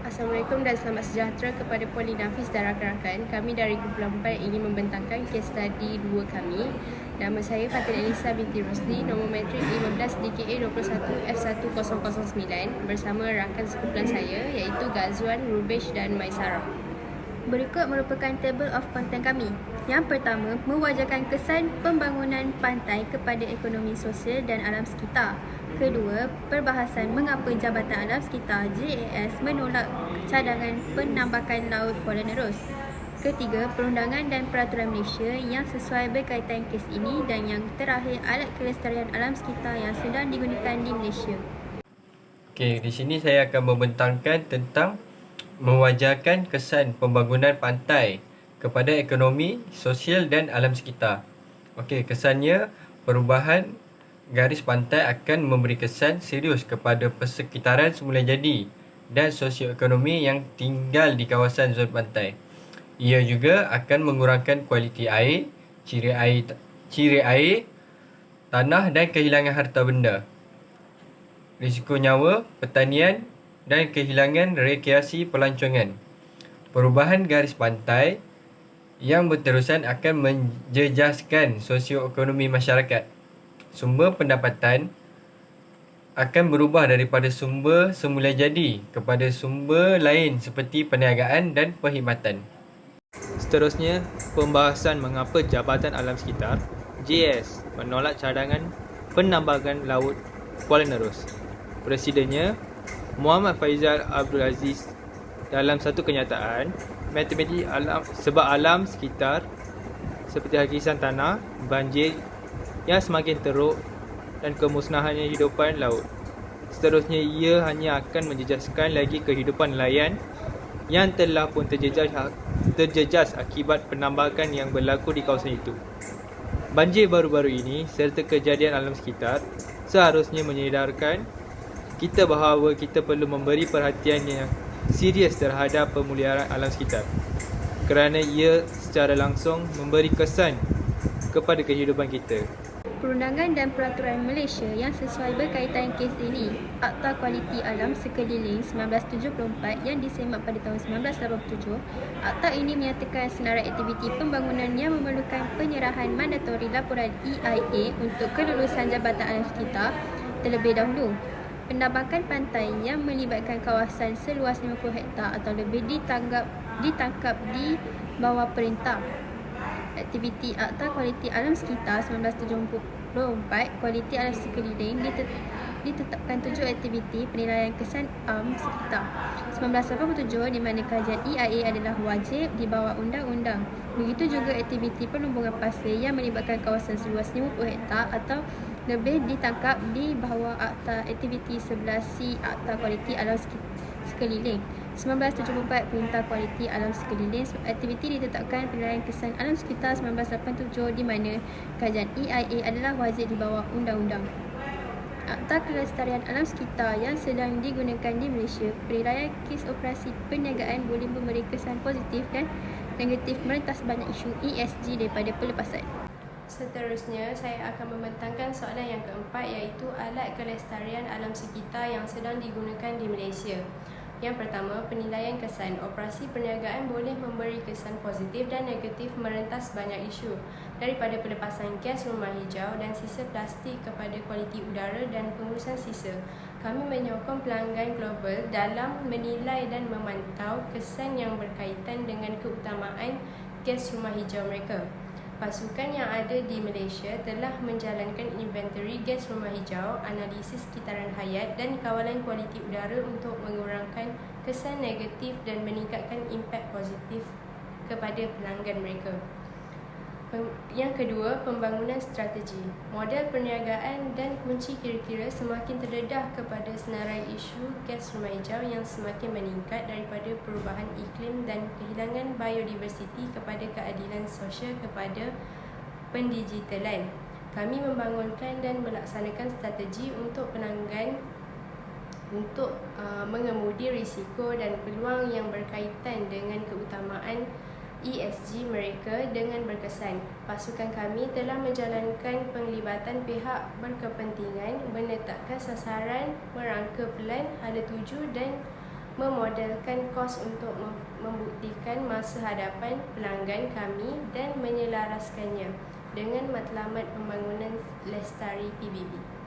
Assalamualaikum dan selamat sejahtera kepada Puan Nafis dan rakan-rakan. Kami dari Grup Lampai ingin membentangkan kes study 2 kami. Nama saya Fatin Elisa binti Rosli, nombor matrik 15 DKA 21 F1009 bersama rakan sekumpulan saya iaitu Gazwan, Rubesh dan Maisarah. Berikut merupakan table of content kami. Yang pertama, mewajarkan kesan pembangunan pantai kepada ekonomi sosial dan alam sekitar. Kedua, perbahasan mengapa Jabatan Alam Sekitar JAS menolak cadangan penambakan laut Kuala Nerus. Ketiga, perundangan dan peraturan Malaysia yang sesuai berkaitan kes ini. Dan yang terakhir, alat kelestarian alam sekitar yang sedang digunakan di Malaysia. Okey, di sini saya akan membentangkan tentang mewajarkan kesan pembangunan pantai kepada ekonomi, sosial dan alam sekitar. Okey, kesannya perubahan garis pantai akan memberi kesan serius kepada persekitaran semula jadi dan sosioekonomi yang tinggal di kawasan zon pantai. Ia juga akan mengurangkan kualiti air, ciri air, tanah dan kehilangan harta benda, risiko nyawa, pertanian dan kehilangan rekreasi pelancongan. Perubahan garis pantai yang berterusan akan menjejaskan sosioekonomi masyarakat. Sumber pendapatan akan berubah daripada sumber semula jadi kepada sumber lain seperti perniagaan dan perkhidmatan. Seterusnya, pembahasan mengapa Jabatan Alam Sekitar JAS menolak cadangan penambangan laut Kuala Nerus. Presidennya Muhammad Faizal Abdul Aziz dalam satu kenyataan, matematik alam sebab alam sekitar seperti hakisan tanah, banjir yang semakin teruk dan kemusnahan hidupan laut. Seterusnya, ia hanya akan menjejaskan lagi kehidupan nelayan yang telah pun terjejas akibat penambakan yang berlaku di kawasan itu. Banjir baru-baru ini serta kejadian alam sekitar seharusnya menyedarkan kita bahawa kita perlu memberi perhatian yang serius terhadap pemelihara alam sekitar kerana ia secara langsung memberi kesan kepada kehidupan kita. Perundangan dan peraturan Malaysia yang sesuai berkaitan kes ini. Akta Kualiti Alam Sekeliling 1974 yang disemak pada tahun 1987. Akta ini menyatakan senarai aktiviti pembangunan yang memerlukan penyerahan mandatori laporan EIA untuk kelulusan Jabatan Alam Sekitar terlebih dahulu. Penambangan pantai yang melibatkan kawasan seluas 50 hektar atau lebih ditangkap di bawah perintah. Aktiviti Akta Kualiti Alam Sekitar 1974, Kualiti Alam Sekeliling ditetapkan 7 aktiviti penilaian kesan alam sekitar 1987 di mana kajian EIA adalah wajib di bawah undang-undang. Begitu juga aktiviti pelumbungan pasir yang melibatkan kawasan seluas 50 hektar atau lebih ditangkap di bawah Akta Aktiviti 11C Akta Kualiti Alam Sekeliling 1974, Perintah Kualiti Alam Sekeliling. Aktiviti ditetapkan penilaian kesan alam sekitar 1987 di mana kajian EIA adalah wajib di bawah undang-undang. Akta Kelestarian Alam Sekitar yang sedang digunakan di Malaysia. Penilaian kes operasi perniagaan boleh memberi kesan positif dan negatif merentas banyak isu ESG daripada pelepasan. Seterusnya, saya akan membentangkan soalan yang keempat iaitu alat kelestarian alam sekitar yang sedang digunakan di Malaysia. Yang pertama, penilaian kesan. Operasi perniagaan boleh memberi kesan positif dan negatif merentas banyak isu, daripada pelepasan gas rumah hijau dan sisa plastik kepada kualiti udara dan pengurusan sisa. Kami menyokong pelanggan global dalam menilai dan memantau kesan yang berkaitan dengan keutamaan gas rumah hijau mereka. Pasukan yang ada di Malaysia telah menjalankan inventory gas rumah hijau, analisis sekitaran hayat dan kawalan kualiti udara untuk mengurangkan kesan negatif dan meningkatkan impak positif kepada pelanggan mereka. Yang kedua, pembangunan strategi. Model perniagaan dan kunci kira-kira semakin terdedah kepada senarai isu gas rumah hijau yang semakin meningkat daripada perubahan iklim dan kehilangan biodiversiti kepada keadilan sosial kepada pendigitalan. Kami membangunkan dan melaksanakan strategi untuk pelanggan untuk mengemudi risiko dan peluang yang berkaitan dengan keutamaan ESG mereka dengan berkesan. Pasukan kami telah menjalankan penglibatan pihak berkepentingan, menetapkan sasaran, merangka pelan, hala tuju dan memodelkan kos untuk membuktikan masa hadapan pelanggan kami dan menyelaraskannya dengan matlamat pembangunan Lestari PBB.